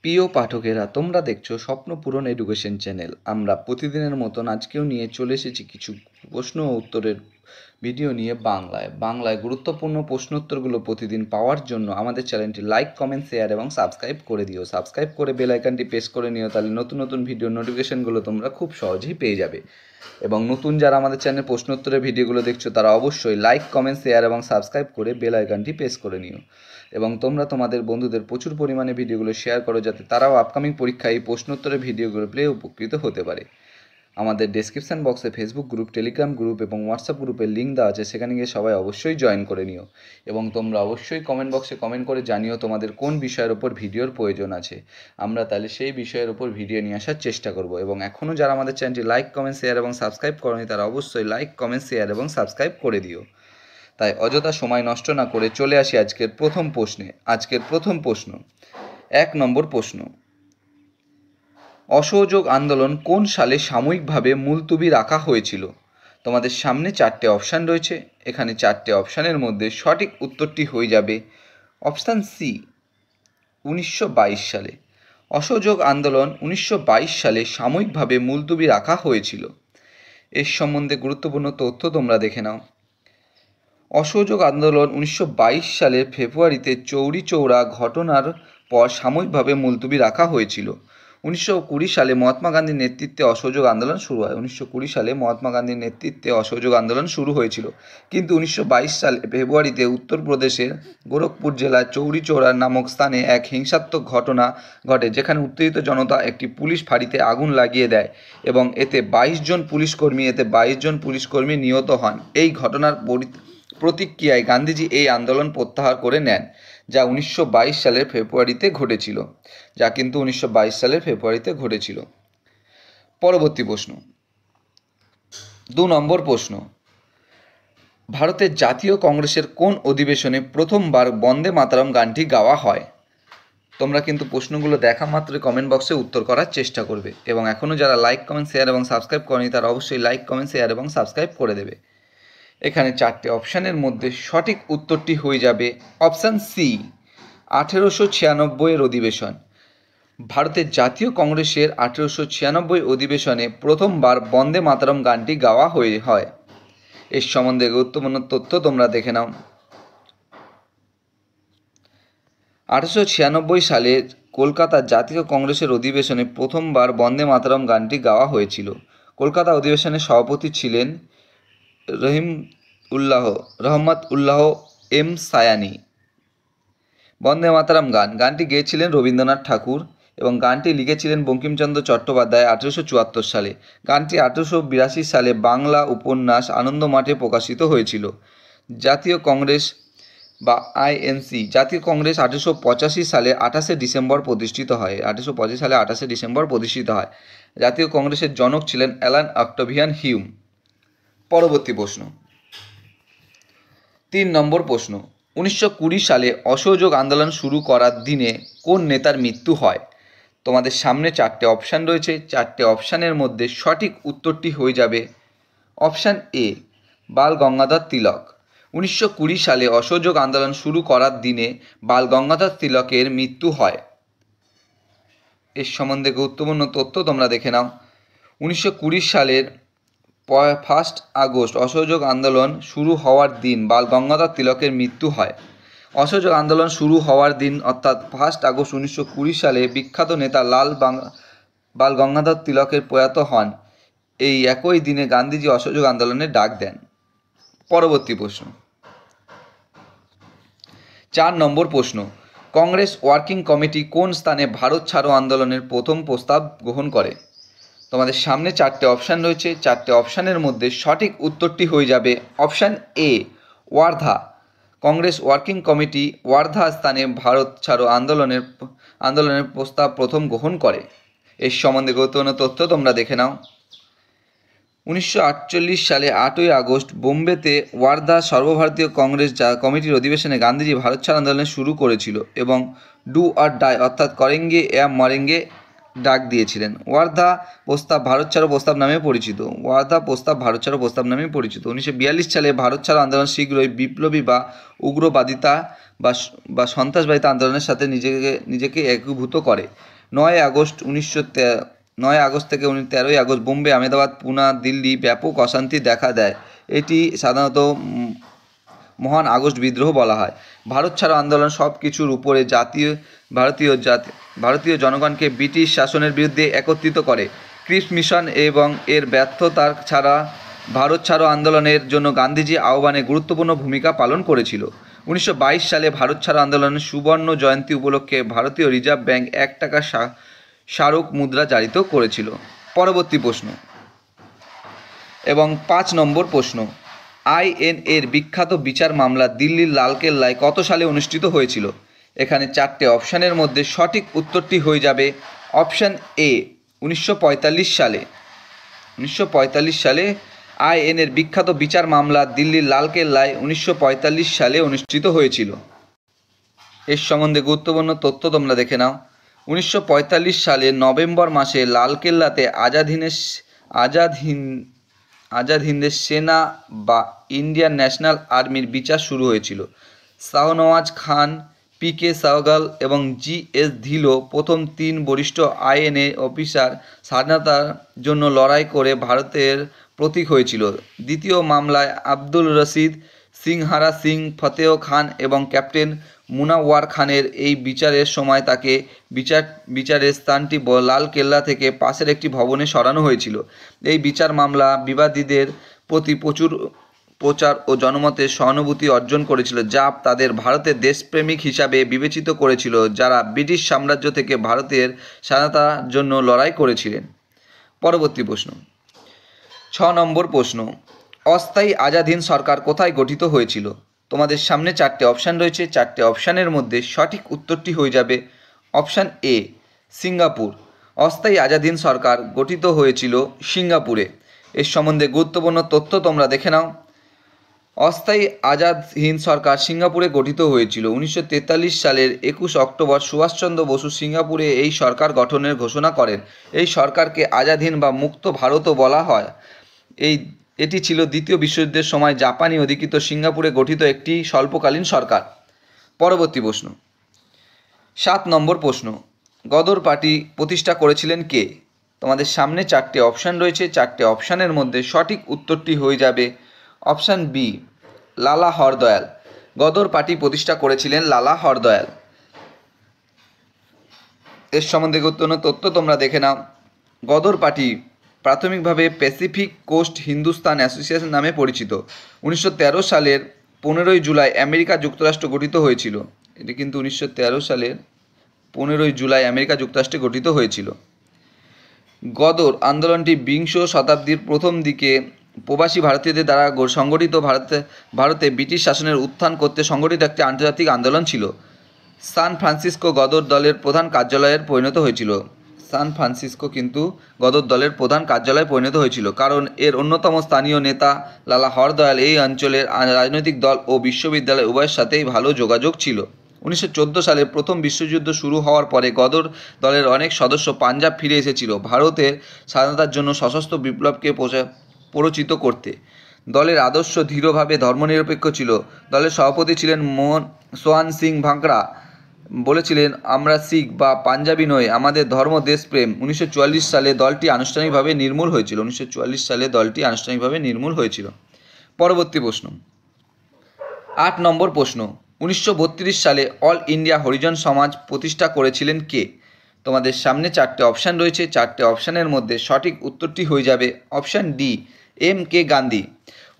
প্রিয় পাঠকেরা, তোমরা দেখছো স্বপ্ন পূরণ এডুকেশন চ্যানেল। আমরা প্রতিদিনের মতন আজকেও নিয়ে চলে এসেছি কিছু প্রশ্ন ও উত্তরের ভিডিও নিয়ে বাংলায় গুরুত্বপূর্ণ প্রশ্ন উত্তরগুলো প্রতিদিন পাওয়ার জন্য আমাদের চ্যানেলটি লাইক, কমেন্ট, শেয়ার এবং সাবস্ক্রাইব করে দিও। সাবস্ক্রাইব করে বেল আইকনটি প্রেস করে নিও, তাহলে নতুন নতুন ভিডিও নোটিফিকেশনগুলো তোমরা খুব সহজেই পেয়ে যাবে। এবং নতুন যারা আমাদের চ্যানেলে প্রশ্ন উত্তরের ভিডিওগুলো দেখছো তারা অবশ্যই লাইক, কমেন্ট, শেয়ার এবং সাবস্ক্রাইব করে বেল আইকনটি প্রেস করে নিও। এবং তোমরা তোমাদের বন্ধুদের প্রচুর পরিমাণে ভিডিওগুলো শেয়ার করো, যাতে তারাও আপকামিং পরীক্ষায় এই প্রশ্নোত্তরের ভিডিওগুলো পেয়ে উপকৃত হতে পারে। আমাদের ডেসক্রিপশান বক্সে ফেসবুক গ্রুপ, টেলিগ্রাম গ্রুপ এবং হোয়াটসঅ্যাপ গ্রুপের লিঙ্ক দেওয়া আছে, সেখানে গিয়ে সবাই অবশ্যই জয়েন করে নিও। এবং তোমরা অবশ্যই কমেন্ট বক্সে কমেন্ট করে জানিও তোমাদের কোন বিষয়ের ওপর ভিডিওর প্রয়োজন আছে। আমরা তাহলে সেই বিষয়ের ওপর ভিডিও নিয়ে আসার চেষ্টা করব। এবং এখনও যারা আমাদের চ্যানেলটি লাইক, কমেন্ট, শেয়ার এবং সাবস্ক্রাইব করনি, তারা অবশ্যই লাইক, কমেন্ট, শেয়ার এবং সাবস্ক্রাইব করে দিও। তাই অযথা সময় নষ্ট না করে চলে আসি আজকের প্রথম প্রশ্নে। আজকের প্রথম প্রশ্ন, 1 নম্বর প্রশ্ন, অসহযোগ আন্দোলন কোন সালে সাময়িকভাবে মুলতুবি রাখা হয়েছিল? তোমাদের সামনে 4টে অপশান রয়েছে। এখানে 4টে অপশানের মধ্যে সঠিক উত্তরটি হয়ে যাবে অপশান সি, 1922 সালে। অসহযোগ আন্দোলন 1922 সালে সাময়িকভাবে মুলতুবি রাখা হয়েছিল। এর সম্বন্ধে গুরুত্বপূর্ণ তথ্য তোমরা দেখে নাও। অসহযোগ আন্দোলন 1922 সালের ফেব্রুয়ারিতে চৌরি চৌরা ঘটনার পর সাময়িকভাবে মুলতুবি রাখা হয়েছিল। 1920 সালে মহাত্মা গান্ধীর নেতৃত্বে অসহযোগ আন্দোলন শুরু হয়। 1920 সালে মহাত্মা গান্ধীর নেতৃত্বে অসহযোগ আন্দোলন শুরু হয়েছিল, কিন্তু 1922 সালে ফেব্রুয়ারিতে উত্তরপ্রদেশের গোরখপুর জেলার চৌরি চৌরা নামক স্থানে এক হিংসাত্মক ঘটনা ঘটে, যেখানে উত্তেজিত জনতা একটি পুলিশ ফাঁড়িতে আগুন লাগিয়ে দেয় এবং এতে 22 জন পুলিশকর্মী নিহত হন। এই ঘটনার প্রতিক্রিয়ায় গান্ধীজি এই আন্দোলন প্রত্যাহার করে নেন, যা 1922 সালের ফেব্রুয়ারিতে ঘটেছিল। পরবর্তী প্রশ্ন, 2 নম্বর প্রশ্ন, ভারতের জাতীয় কংগ্রেসের কোন অধিবেশনে প্রথমবার বন্দে মাতরম গানটি গাওয়া হয়? তোমরা কিন্তু প্রশ্নগুলো দেখা মাত্রই কমেন্ট বক্সে উত্তর করার চেষ্টা করবে। এবং এখনও যারা লাইক, কমেন্ট, শেয়ার এবং সাবস্ক্রাইব করেনি, তারা অবশ্যই লাইক, কমেন্ট, শেয়ার এবং সাবস্ক্রাইব করে দেবে। এখানে 4টে অপশানের মধ্যে সঠিক উত্তরটি হয়ে যাবে অপশান সি, 1896 অধিবেশন। ভারতের জাতীয় কংগ্রেসের 1896 অধিবেশনে প্রথমবার বন্দে মাতরম গানটি গাওয়া হয়। এর সম্বন্ধে গুরুত্বপূর্ণ তথ্য তোমরা দেখে নাও। 1896 সালের কলকাতা জাতীয় কংগ্রেসের অধিবেশনে প্রথমবার বন্দে মাতরম গানটি গাওয়া হয়েছিল। কলকাতা অধিবেশনের সভাপতি ছিলেন রহমত উল্লাহ এম সায়ানি। বন্দে মাতরম গানটি গেয়েছিলেন রবীন্দ্রনাথ ঠাকুর এবং গানটি লিখেছিলেন বঙ্কিমচন্দ্র চট্টোপাধ্যায় 1874 সালে। গানটি 1882 সালে বাংলা উপন্যাস আনন্দমাঠে প্রকাশিত হয়েছিল। জাতীয় কংগ্রেস বা আইএনসি, জাতীয় কংগ্রেস 1885 সালে 28শে ডিসেম্বর প্রতিষ্ঠিত হয়। জাতীয় কংগ্রেসের জনক ছিলেন অ্যালান অক্টাভিয়ান হিউম। পরবর্তী প্রশ্ন, 3 নম্বর প্রশ্ন, 1920 সালে অসহযোগ আন্দোলন শুরু করার দিনে কোন নেতার মৃত্যু হয়? তোমাদের সামনে 4টে অপশান রয়েছে। 4টে অপশানের মধ্যে সঠিক উত্তরটি হয়ে যাবে অপশান এ, বাল গঙ্গাধর তিলক। 1920 সালে অসহযোগ আন্দোলন শুরু করার দিনে বাল গঙ্গাধর তিলকের মৃত্যু হয়। এর সম্বন্ধে গুরুত্বপূর্ণ তথ্য তোমরা দেখে নাও। 1920 সালের 1 আগস্ট অসহযোগ আন্দোলন শুরু হওয়ার দিন বাল গঙ্গাধর তিলকের মৃত্যু হয়। অসহযোগ আন্দোলন শুরু হওয়ার দিন অর্থাৎ 1 আগস্ট 1920 সালে বিখ্যাত নেতা বাল গঙ্গাধর তিলকের প্রয়াত হন। এই একই দিনে গান্ধীজি অসহযোগ আন্দোলনের ডাক দেন। পরবর্তী প্রশ্ন, 4 নম্বর প্রশ্ন, কংগ্রেস ওয়ার্কিং কমিটি কোন স্থানে ভারত ছাড়ো আন্দোলনের প্রথম প্রস্তাব গ্রহণ করে? তোমাদের সামনে 4টে অপশান রয়েছে। 4টে অপশানের মধ্যে সঠিক উত্তরটি হয়ে যাবে option A, Wardha. Congress working committee Wardha স্থানে ভারত ছাড়ো আন্দোলনের প্রস্তাব প্রথম গ্রহণ করে। এর সম্বন্ধে গুরুত্বপূর্ণ তথ্য তোমরা দেখে নাও। 1948 সালে 8ই আগস্ট বোম্বেতে ওয়ার্ধা সর্বভারতীয় কংগ্রেস কমিটির অধিবেশনে গান্ধীজি ভারত ছাড়ো আন্দোলন শুরু করেছিল এবং ডু অর ডাই অর্থাৎ করেঙ্গে ইয়া মরেঙ্গে ডাক দিয়েছিলেন। ওয়ার্ধা প্রস্তাব ভারত ছাড়ো প্রস্তাব নামে পরিচিত। ওয়ার্ধা প্রস্তাব ভারত ছাড়ো প্রস্তাব নামে পরিচিত। 1942 সালে ভারত ছাড়ো আন্দোলন শীঘ্রই বিপ্লবী বা উগ্রবাদিতা বা সন্ত্রাসবাদিতা আন্দোলনের সাথে নিজেকে একীভূত করে। 9 আগস্ট থেকে 13 আগস্ট বোম্বে, আহমেদাবাদ, পুনা, দিল্লি ব্যাপক অশান্তি দেখা দেয়। এটি সাধারণত মহান আগস্ট বিদ্রোহ বলা হয়। ভারত ছাড়ো আন্দোলন সব কিছুর উপরে ভারতীয় জনগণকে ব্রিটিশ শাসনের বিরুদ্ধে একত্রিত করে। ক্রিপ্স মিশন এবং এর ব্যর্থতার ছাড়া ভারত ছাড়ো আন্দোলনের জন্য গান্ধীজি আহ্বানে গুরুত্বপূর্ণ ভূমিকা পালন করেছিল। 1922 সালে ভারত ছাড়ো আন্দোলনের সুবর্ণ জয়ন্তী উপলক্ষে ভারতীয় রিজার্ভ ব্যাংক 1 টাকা স্মারক মুদ্রা জারি করেছিল। পরবর্তী প্রশ্ন এবং 5 নম্বর প্রশ্ন, আইএনএর বিখ্যাত বিচার মামলা দিল্লির লালকেল্লায় কত সালে অনুষ্ঠিত হয়েছিল? এখানে 4টে অপশানের মধ্যে সঠিক উত্তরটি হয়ে যাবে অপশান এ 1945 সালে। 1945 সালে আইএনএর বিখ্যাত বিচার মামলা দিল্লির লালকেল্লায় 1945 সালে অনুষ্ঠিত হয়েছিল। এর সম্বন্ধে গুরুত্বপূর্ণ তথ্য তোমরা দেখে নাও। 1945 সালের নভেম্বর মাসে লালকেল্লাতে আজাদ হিন্দের সেনা বা ইন্ডিয়ান ন্যাশনাল আর্মির বিচার শুরু হয়েছিল। শাহনওয়াজ খান, পিকে সাহগাল এবং জি.এস. ধিলো প্রথম 3 বরিষ্ঠ আইএনএ অফিসার স্বাধীনতার জন্য লড়াই করে ভারতের প্রতীক হয়েছিল। দ্বিতীয় মামলায় আব্দুল রশিদ, সিংহারা সিং, ফতেহ খান এবং ক্যাপ্টেন মুনাওয়ার খানের এই বিচারের সময় তাকে বিচারের স্থানটি লালকেল্লা থেকে পাশের একটি ভবনে সরানো হয়েছিল। এই বিচার মামলা বিবাদীদের প্রতি প্রচুর প্রচার ও জনমতের সহানুভূতি অর্জন করেছিল, যা তাদের ভারতের দেশপ্রেমিক হিসাবে বিবেচিত করেছিল, যারা ব্রিটিশ সাম্রাজ্য থেকে ভারতের স্বাধীনতার জন্য লড়াই করেছিলেন। পরবর্তী প্রশ্ন 6 নম্বর প্রশ্ন, অস্থায়ী আজাদ হিন্দ সরকার কোথায় গঠিত হয়েছিল? তোমাদের সামনে 4টে অপশান রয়েছে। 4টে অপশানের মধ্যে সঠিক উত্তরটি হয়ে যাবে অপশান এ সিঙ্গাপুর। অস্থায়ী আজাদ হিন্দ সরকার গঠিত হয়েছিল সিঙ্গাপুরে। এর সম্বন্ধে গুরুত্বপূর্ণ তথ্য তোমরা দেখে নাও। অস্থায়ী আজাদ হিন্দ সরকার সিঙ্গাপুরে গঠিত হয়েছিল। 1943 সালের 21 অক্টোবর সুভাষচন্দ্র বসু সিঙ্গাপুরে এই সরকার গঠনের ঘোষণা করেন। এই সরকারকে আজাদ হিন্দ বা মুক্ত ভারতও বলা হয়। এটি ছিল দ্বিতীয় বিশ্বযুদ্ধের সময় জাপানি অধিকৃত সিঙ্গাপুরে গঠিত একটি স্বল্পকালীন সরকার। পরবর্তী প্রশ্ন 7 নম্বর প্রশ্ন, গদর পার্টি প্রতিষ্ঠা করেছিলেন কে? তোমাদের সামনে 4টে অপশান রয়েছে। 4টে অপশানের মধ্যে সঠিক উত্তরটি হয়ে যাবে অপশান বি লালা হরদয়াল। গদর পার্টি প্রতিষ্ঠা করেছিলেন লালা হরদয়াল। এর সম্বন্ধে গুরুত্বপূর্ণ তথ্য তোমরা দেখে নাও। গদর পার্টি প্রাথমিকভাবে প্যাসিফিক কোস্ট হিন্দুস্তান অ্যাসোসিয়েশন নামে পরিচিত। 1913 সালের 15 জুলাই আমেরিকা যুক্তরাষ্ট্র গঠিত হয়েছিল। এটি কিন্তু 1913 সালের 15 জুলাই আমেরিকা যুক্তরাষ্ট্রে গঠিত হয়েছিল। গদর আন্দোলনটি বিংশ শতাব্দীর প্রথম দিকে প্রবাসী ভারতীয়দের দ্বারা সংগঠিত ভারতে ব্রিটিশ শাসনের উত্থান করতে সংগঠিত একটি আন্তর্জাতিক আন্দোলন ছিল। সান ফ্রান্সিসকো গদর দলের প্রধান কার্যালয়ে পরিণত হয়েছিল। সান ফ্রান্সিসকো কিন্তু গদর দলের প্রধান কার্যালয়ে পরিণত হয়েছিল, কারণ এর অন্যতম স্থানীয় নেতা লালা হরদয়াল এই অঞ্চলের রাজনৈতিক দল ও বিশ্ববিদ্যালয় উভয়ের সাথেই ভালো যোগাযোগ ছিল। 1914 সালে প্রথম বিশ্বযুদ্ধ শুরু হওয়ার পরে গদর দলের অনেক সদস্য পাঞ্জাব ফিরে এসেছিল ভারতের স্বাধীনতার জন্য সশস্ত্র বিপ্লবকে প্ররোচিত করতে। দলের আদর্শ দৃঢ়ভাবে ধর্মনিরপেক্ষ ছিল। দলের সভাপতি ছিলেন সোহান সিং ভাংকড়া। বলেছিলেন, আমরা শিখ বা পাঞ্জাবি নই, আমাদের ধর্ম দেশপ্রেম। 1944 সালে দলটি আনুষ্ঠানিকভাবে নির্মূল হয়েছিল। 1944 সালে দলটি আনুষ্ঠানিকভাবে নির্মূল হয়েছিল। পরবর্তী প্রশ্ন 8 নম্বর প্রশ্ন, 1932 সালে অল ইন্ডিয়া হরিজন সমাজ প্রতিষ্ঠা করেছিলেন কে? তোমাদের সামনে 4টে অপশান রয়েছে। 4টে অপশানের মধ্যে সঠিক উত্তরটি হয়ে যাবে option D M K Gandhi.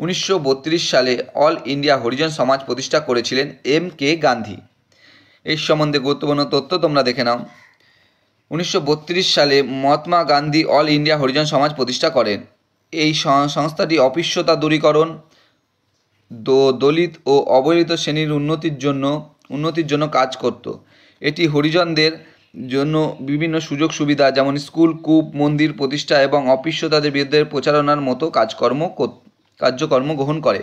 1932 সালে অল ইন্ডিয়া হরিজন সমাজ প্রতিষ্ঠা করেছিলেন এম কে গান্ধী। এই সম্বন্ধে গুরুত্বপূর্ণ তথ্য তোমরা দেখে নাও। 1932 সালে মহাত্মা গান্ধী অল ইন্ডিয়া হরিজন সমাজ প্রতিষ্ঠা করেন। এই সংস্থাটি অস্পৃশ্যতা দূরীকরণ, দলিত ও অবহেলিত শ্রেণীর উন্নতির জন্য কাজ করত। এটি হরিজনদের জন্য বিভিন্ন সুযোগ সুবিধা যেমন স্কুল, কূপ, মন্দির প্রতিষ্ঠা এবং অস্পৃশ্যতাদের বিরুদ্ধে প্রচারণার মতো কার্যকর্ম গ্রহণ করে।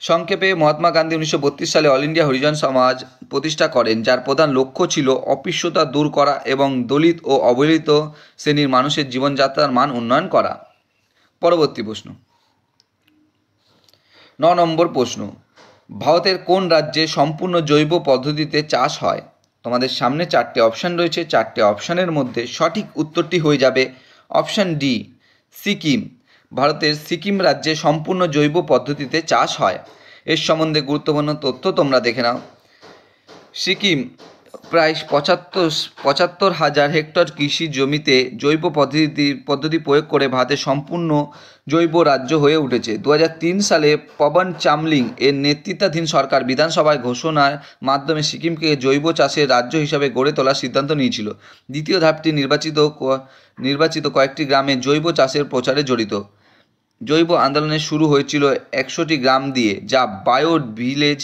সংক্ষেপে, মহাত্মা গান্ধী 1932 সালে অল ইন্ডিয়া হরিজন সমাজ প্রতিষ্ঠা করেন, যার প্রধান লক্ষ্য ছিল অস্পৃশ্যতা দূর করা এবং দলিত ও অবহেলিত শ্রেণীর মানুষের জীবনযাত্রার মান উন্নয়ন করা। পরবর্তী প্রশ্ন, 9 নম্বর প্রশ্ন, ভারতের কোন রাজ্যে সম্পূর্ণ জৈব পদ্ধতিতে চাষ হয়? তোমাদের সামনে 4টে অপশান রয়েছে, 4টে অপশানের মধ্যে সঠিক উত্তরটি হয়ে যাবে অপশান ডি, সিকিম। ভারতের সিকিম রাজ্যে সম্পূর্ণ জৈব পদ্ধতিতে চাষ হয়। এর সম্বন্ধে গুরুত্বপূর্ণ তথ্য তোমরা দেখে নাও। সিকিম প্রায় 75,000 হেক্টর কৃষি জমিতে জৈব পদ্ধতি প্রয়োগ করে ভারতের সম্পূর্ণ জৈব রাজ্য হয়ে উঠেছে। 2003 সালে পবন চামলিং এর নেতৃত্বাধীন সরকার বিধানসভায় ঘোষণার মাধ্যমে সিকিমকে জৈব চাষের রাজ্য হিসাবে গড়ে তোলার সিদ্ধান্ত নিয়েছিল। দ্বিতীয় ধাপটি নির্বাচিত কয়েকটি গ্রামে জৈব চাষের প্রচারে জড়িত। জৈব আন্দোলনের শুরু হয়েছিল 100টি গ্রাম দিয়ে, যা বায়ো ভিলেজ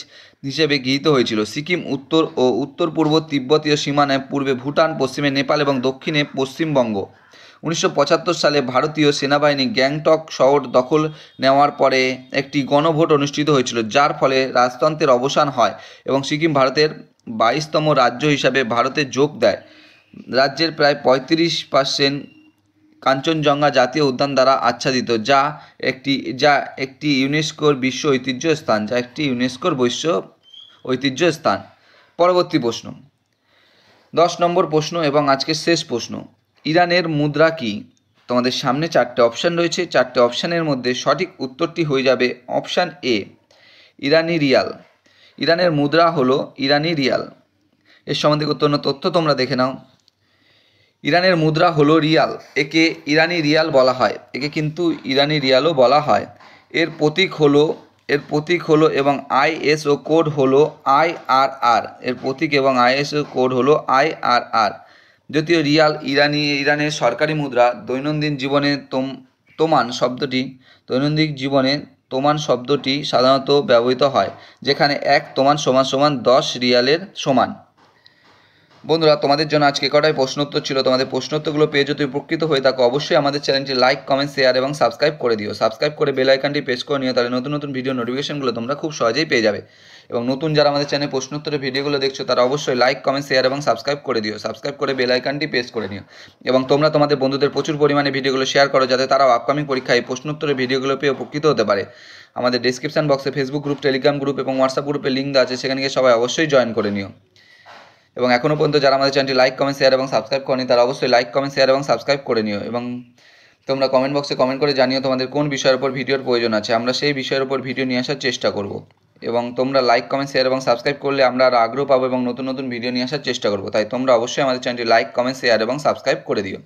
হিসেবে গৃহীত হয়েছিল। সিকিম উত্তর ও উত্তর পূর্ব তিব্বতীয় সীমানায়, পূর্বে ভুটান, পশ্চিমে নেপাল এবং দক্ষিণে পশ্চিমবঙ্গ। 1975 সালে ভারতীয় সেনাবাহিনী গ্যাংটক শহর দখল নেওয়ার পরে একটি গণভোট অনুষ্ঠিত হয়েছিল, যার ফলে রাজতন্ত্রের অবসান হয় এবং সিকিম ভারতের 22তম রাজ্য হিসাবে ভারতে যোগ দেয়। রাজ্যের প্রায় 35% কাঞ্চনজঙ্ঘা জাতীয় উদ্যান দ্বারা আচ্ছাদিত, যা একটি ইউনেস্কোর বিশ্ব ঐতিহ্য স্থান। পরবর্তী প্রশ্ন, 10 নম্বর প্রশ্ন এবং আজকের শেষ প্রশ্ন, ইরানের মুদ্রা কি? তোমাদের সামনে 4টে অপশান রয়েছে, 4টে অপশানের মধ্যে সঠিক উত্তরটি হয়ে যাবে অপশান এ, ইরানি রিয়াল। ইরানের মুদ্রা হলো ইরানি রিয়াল। এর সম্বন্ধে গুরুত্বপূর্ণ তথ্য তোমরা দেখে নাও। ইরানের মুদ্রা হলো রিয়াল। একে ইরানি রিয়াল বলা হয়, একে কিন্তু ইরানি রিয়ালও বলা হয়। এর প্রতীক হলো এবং আইএসও কোড হলো IRR। এর প্রতীক এবং আইএসও কোড হলো IRR। যদিও রিয়াল ইরানের সরকারি মুদ্রা, দৈনন্দিন জীবনে তোমান শব্দটি সাধারণত ব্যবহৃত হয়, যেখানে 1 তোমান সমান 10 রিয়ালের সমান। বন্ধুরা, তোমাদের জন্য আজকে কটাই প্রশ্নোত্তর ছিল। তোমাদের প্রশ্নোত্তরগুলো পেয়ে যদি উপকৃত হয়ে থাকো, অবশ্যই আমাদের চ্যানেলটি লাইক, কমেন্ট, শেয়ার এবং সাবস্ক্রাইব করে দিও। সাবস্ক্রাইব করে বেল আইকনটি প্রেস করে নিও, তাহলে নতুন নতুন ভিডিও নোটিফিকেশনগুলো তোমরা খুব সহজেই পেয়ে যাবে। এবং নতুন যারা আমাদের চ্যানেলে প্রশ্নোত্তরের ভিডিওগুলো দেখছো, তারা অবশ্যই লাইক, কমেন্ট, শেয়ার এবং সাবস্ক্রাইব করে দিও। সাবস্ক্রাইব করে বেল আইকনটি প্রেস করে নিও এবং তোমরা তোমাদের বন্ধুদের প্রচুর পরিমাণে ভিডিওগুলো শেয়ার করো, যাতে তারাও আপকামিং পরীক্ষায় প্রশ্নোত্তরের ভিডিওগুলো পেয়ে উপকৃত হতে পারে। আমাদের ডেসক্রিপশন বক্সে ফেসবুক গ্রুপ, টেলিগ্রাম গ্রুপ এবং হোয়াটসঅ্যাপ গ্রুপের লিঙ্ক দেওয়া আছে, সেখানে গিয়ে সবাই অবশ্যই জয়েন করে নিও। এবং এখনও পর্যন্ত যারা আমাদের চ্যানেলটি লাইক, কমেন্ট, শেয়ার এবং সাবস্ক্রাইব করেনি, তারা অবশ্যই লাইক, কমেন্ট, শেয়ার এবং সাবস্ক্রাইব করে নিও। এবং তোমরা কমেন্ট বক্সে কমেন্ট করে জানিও তোমাদের কোন বিষয়ের উপর ভিডিওর প্রয়োজন আছে, আমরা সেই বিষয়ের উপর ভিডিও নিয়ে আসার চেষ্টা করব। এবং তোমরা লাইক, কমেন্ট, শেয়ার এবং সাবস্ক্রাইব করলে আমরা আরও আগ্রহ পাবো এবং নতুন নতুন ভিডিও নিয়ে আসার চেষ্টা করব। তাই তোমরা অবশ্যই আমাদের চ্যানেলটি লাইক, কমেন্ট, শেয়ার এবং সাবস্ক্রাইব করে দিও।